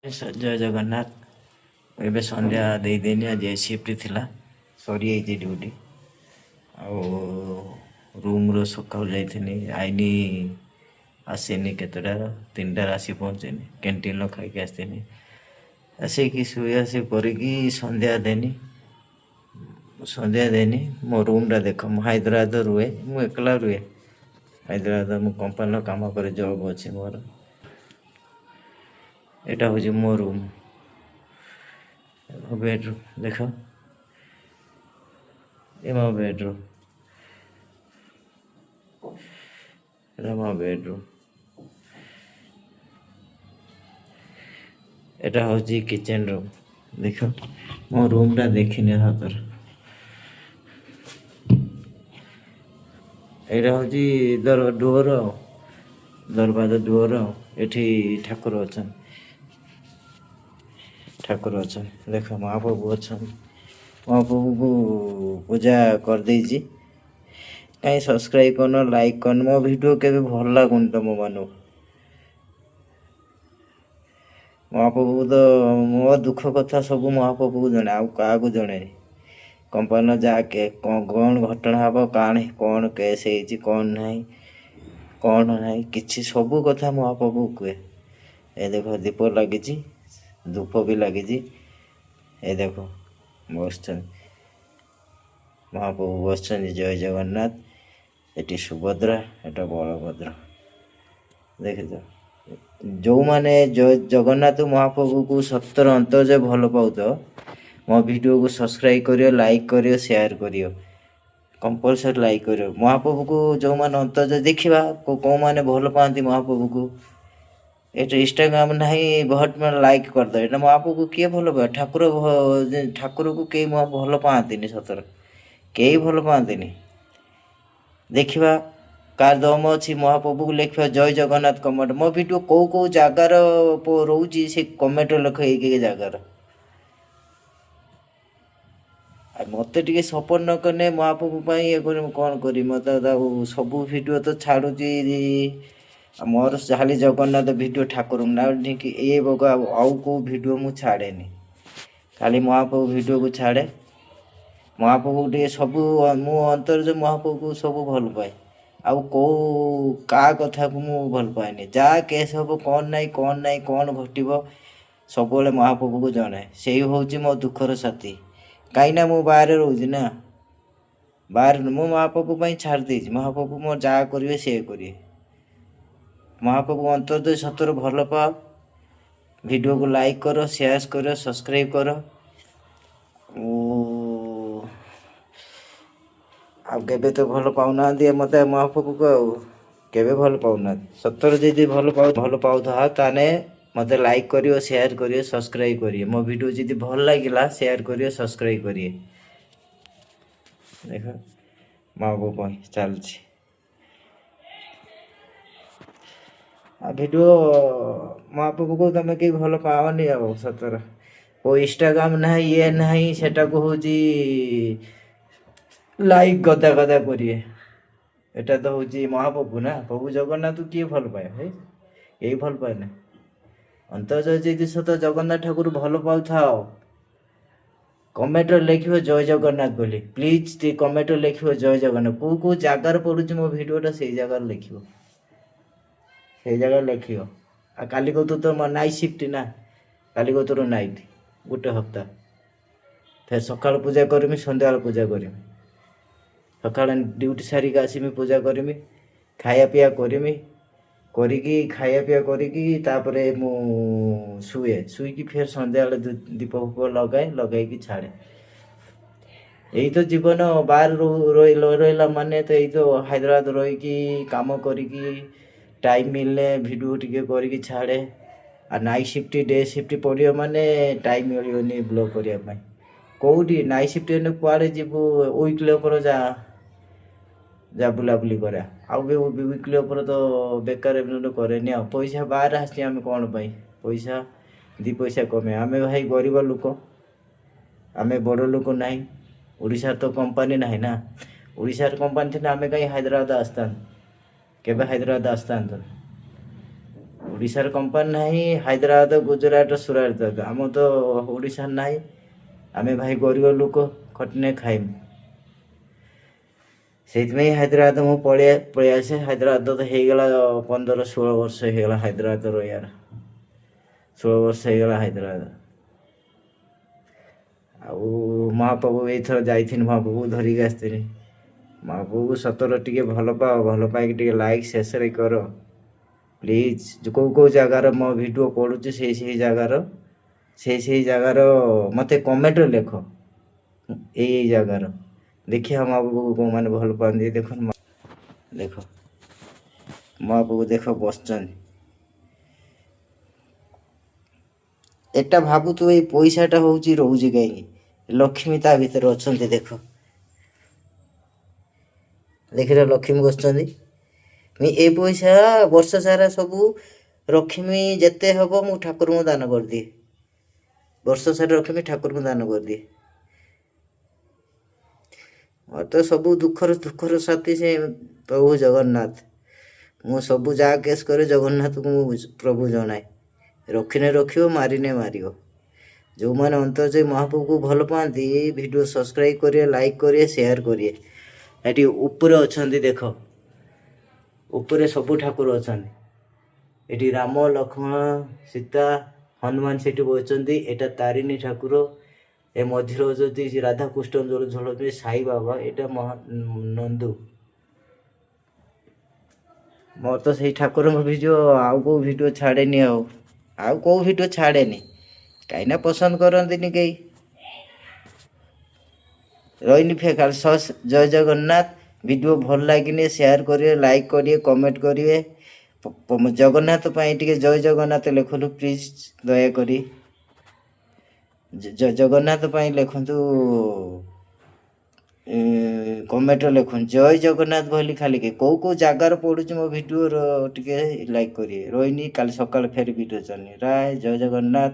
जय जगन्नाथ एबे संध्या देदेनी आज शिफ्ट थिला सरी आई ड्यूटी आउ रूम रो सकाळ जाइथिनी आइनी आसेनी केतडार 3टार आसी पहुँचेनी कैंटीन लो खाई के आसतेनी आसिकी सुया से करकी संध्या देनी मो रूम रा देख मु हैदराबाद रुए मु एकला रुए हैदराबाद मु कंपनी काम करे जॉब अच्छे मोर एटा हो मो रूम बेडरूम देख ये मो बेडरूम मो बेडरूम एटा हो किचन रूम देख मो रूम टा देखिने हातर एटा हो डोर दरवाजा डोर एठी ठाकुर अच्छा देख महाप्रभु अच्छा महाप्रभु को पूजा कर देजी कहीं सब्सक्राइब करन लाइक करन मो वीडियो के भल लगुन तुम मान महाप्रभु तो मो दुख कथा सब महाप्रभु को जने क्या जने कंपनी जाके कौन घटना हम कौन केस कौन ना कि सब कथा महाप्रभु कहे ये देख दीप लगी धूप भी लगी ये देख बस महाप्रभु बस जय जगन्नाथ ये सुभद्रा एटा बलभद्र देख जो माने जय जगन्नाथ महाप्रभु को सत्तर अंतर भल पाऊ मो वीडियो को सब्सक्राइब करियो लाइक करियो शेयर करियो कंपलसरी लाइक करियो महाप्रभु को जो माने अंतर देखा कौ माने भल पाती महाप्रभु को ये इंस्टाग्राम नहीं बहुत मैं लाइक कर दे ये महाप्रभु को किए भल पाए ठाकुर को कई भल पाती सतर कई भल पाती देखा कार दम अच्छी महाप्रभु को लिखा जय जगन्नाथ कमेंट मो वीडियो कौ जगार रोचे से कमेंट लिख एक जगार मत टे सपोर्ट न कने महाप्रभु ये कौन करी मत सब वीडियो तो छाड़ुची मोर खाली जगन्नाथ वीडियो ठाकुर ना ये बगा आउ को वीडियो मु छाड़े खाली महाप्रभु वीडियो को छाड़े महाप्रभु टे सब मो अंतर जो महाप्रभु को सब भल पाए आउ को का कथा को मु भल पाए जा केस हम कौन घटव सब महाप्रभु को जनाए से हूँ मो दुखर साथी कहीं मु बाहर रोजी ना बाहर मो महाप्रभु छाड़ दे महाप्रभु मोर जा करेंगे सी करेंगे महाप्रभु अंतर सतर भल पाओ वीडियो को लाइक करो शेयर करो सब्सक्राइब करो आबे तो भल पाऊना मत महाप्रभु को केबे भल पाऊना सतर जी भल पाऊ ताने मत लाइक करियो शेयर करियो सब्सक्राइब करिए मो वीडियो जी भल लगिला शेयर करियो सब्सक्राइब करिए देख महाप्रभु चलती वीडियो महाप्रभु को तुम कहीं भल पाओनी आ सतर वो इंस्टाग्राम ना ये ना सेटा को हूँ लाइक गदा गदा करिए एटा तो हूँ महाप्रभु ना प्रभु जगन्नाथ किए भल पाए है यही भल पाए ना अंतर सत जगन्नाथ ठाकुर भल पाऊ था कमेंट लिख जय जगन्नाथ बोली प्लीज कमेंट लिख जय जगन्नाथ कौ जगार पड़ुच मो भिडटा से जगार लिख से जगह लिख काली को तो नाइट शिफ्ट ना काली को तोर नाइट गोटे हप्ताह फिर सकाल पूजा करमी संध्या पूजा करमी सकाल ड्यूटी सारिक आसमी पूजा करमी खाया पिया करमी करिकी खाया पिया करिकी तापरे मु शुए शुईकी फिर संध्या दीप फूप लगाई छाड़े यही तो जीवन बाहर रहा माने तो यही तो हैदराबाद रही काम करिकी टाइम मिलने वीडियो टिके करिकी छाड़े आ नाइट शिफ्ट डे शिफ्ट पड़ो माने टाइम मिलनी ब्लॉग करने कौटी नाइट शिफ्ट कुआड़े जीव वीकली उपर जा बुलाबुली करे आउ वीकली उपर तो बेकार करे पैसा बाहर आस कौन पाई पैसा दी पैसा कमे आमे भाई गरीब लोक आमे बड़ लोक ना ओडिशा तो कंपनी ना ना ओडिशा कंपनी थे आमे कहीं हैदराबाद आसता केबे हैदराबाद आसता ଓଡ଼ିଶାର କମ୍ପାନୀ ନାହିଁ, ହାଇଦ୍ରାବାଦ, ଗୁଜୁରାଟ, ସୁରାଟ, ଆମ ତ ଓଡ଼ିଶାର ନାହିଁ। ଆମେ ଭାଇ ଗରିବ ଲୋକ, ଖଟିନେ ଖାଇମୁ। ସେଇଥିପାଇଁ ହାଇଦ୍ରାବାଦ ମୁଁ ପଳେଇ ଆସେ। ହାଇଦ୍ରାବାଦ ତ ହେଇଗଲା 15-16 ବର୍ଷ ହେଇଗଲା ହାଇଦ୍ରାବାଦ ରହିବାର। 16 ବର୍ଷ ହେଇଗଲା ହାଇଦ୍ରାବାଦ। ଆଉ ମହାପ୍ରଭୁ ଏଇଥର ଯାଇଥିଲି, ମହାପ୍ରଭୁ ଧରିକି ଆସିଥିଲି। ମହାପ୍ରଭୁକୁ ସତର ଟିକେ ଭଲ ପାଅ, ଭଲ ପାଇକି ଟିକେ ଲାଇକ୍ ଶେଷରେ କର ପ୍ଲିଜ୍। କେଉଁ ଜାଗାର ମୋ ଭିଡ଼ିଓ ପଡ଼ୁଛି ସେଇ ଜାଗାର ମୋତେ କମେଣ୍ଟରେ ଲେଖ। ଏଇ ଜାଗାର ଦେଖିବା ମହାପ୍ରଭୁକୁ କେଉଁମାନେ ଭଲ ପାଆନ୍ତି। ଦେଖ ମହାପ୍ରଭୁ ଦେଖ ବସିଛନ୍ତି। ଏଟା ଭାବୁଥିବ ଏଇ ପଇସାଟା ହେଉଛି ରହୁଛି କାହିଁକି? ଲକ୍ଷ୍ମୀ ତା ଭିତରେ ଅଛନ୍ତି। ଦେଖିଲ ଲକ୍ଷ୍ମୀ ବସିଛନ୍ତି। ଏ ପଇସା ବର୍ଷ ସାରା ସବୁ ଲକ୍ଷ୍ମୀ ଯେତେ ହେବ ମୁଁ ଠାକୁରଙ୍କୁ ଦାନ କରିଦିଏ। ବର୍ଷ ସାରା ଲକ୍ଷ୍ମୀ ଠାକୁରଙ୍କୁ ଦାନ କରିଦିଏ। ମୋର ତ ସବୁ ଦୁଃଖର ସାଥୀ ସେ ପ୍ରଭୁ ଜଗନ୍ନାଥ। ମୁଁ ସବୁ ଯାହା କେସ୍ କରେ ଜଗନ୍ନାଥକୁ ମୁଁ ପ୍ରଭୁ ଜଣାଏ। ରଖିନେ ରଖିବ, ମାରିନେ ମାରିବ। ଯେଉଁମାନେ ଅନ୍ତର୍ଜୟ ମହାପ୍ରଭୁକୁ ଭଲ ପାଆନ୍ତି ଏଇ ଭିଡ଼ିଓ ସବସ୍କ୍ରାଇବ୍ କରିବେ, ଲାଇକ୍ କରିବେ, ସେୟାର କରିବେ। ଏଠି ଉପରେ ଅଛନ୍ତି ଦେଖ, ଉପରେ ସବୁ ଠାକୁର ଅଛନ୍ତି। ଏଠି ରାମ, ଲକ୍ଷ୍ମଣ, ସୀତା, ହନୁମାନ ସେଠି ବସିଛନ୍ତି। ଏଟା ତାରିଣୀ ଠାକୁର। ଏ ମଝିରେ ଅଛନ୍ତି ରାଧାକୃଷ୍ଣ ଝୁଲନ୍ତି ସାଇ ବାବା। ଏଟା ନନ୍ଦୁ। ମୋର ତ ସେଇ ଠାକୁରଙ୍କ ଭିଡ଼ିଓ, ଆଉ କେଉଁ ଭିଡ଼ିଓ ଛାଡ଼େନି। ଆଉ କେଉଁ ଭିଡ଼ିଓ ଛାଡ଼େନି, କାହିଁକିନା ପସନ୍ଦ କରନ୍ତିନି କେହି। ରହିନି ଫେକାଲ ସସ୍। ଜୟ ଜଗନ୍ନାଥ। ଭିଡ଼ିଓ ଭଲ ଲାଗିଲେ ସେୟାର କରିବେ, ଲାଇକ୍ କରିବେ, କମେଣ୍ଟ କରିବେ। ଜଗନ୍ନାଥ ପାଇଁ ଟିକେ ଜୟ ଜଗନ୍ନାଥ ଲେଖନ୍ତୁ ପ୍ଲିଜ୍, ଦୟାକରି। ଜଗନ୍ନାଥ ପାଇଁ ଲେଖନ୍ତୁ, କମେଣ୍ଟରେ ଲେଖନ୍ତୁ ଜୟ ଜଗନ୍ନାଥ ବୋଲି। ଖାଲି କେଉଁ ଜାଗାର ପଡ଼ୁଛି ମୋ ଭିଡ଼ିଓର ଟିକେ ଲାଇକ୍ କରିବେ। ରହିନି, କାଲି ସକାଳେ ଫେର ଭିଡ଼ିଓ ଚାଲିନି। ରାୟ ଜୟ ଜଗନ୍ନାଥ।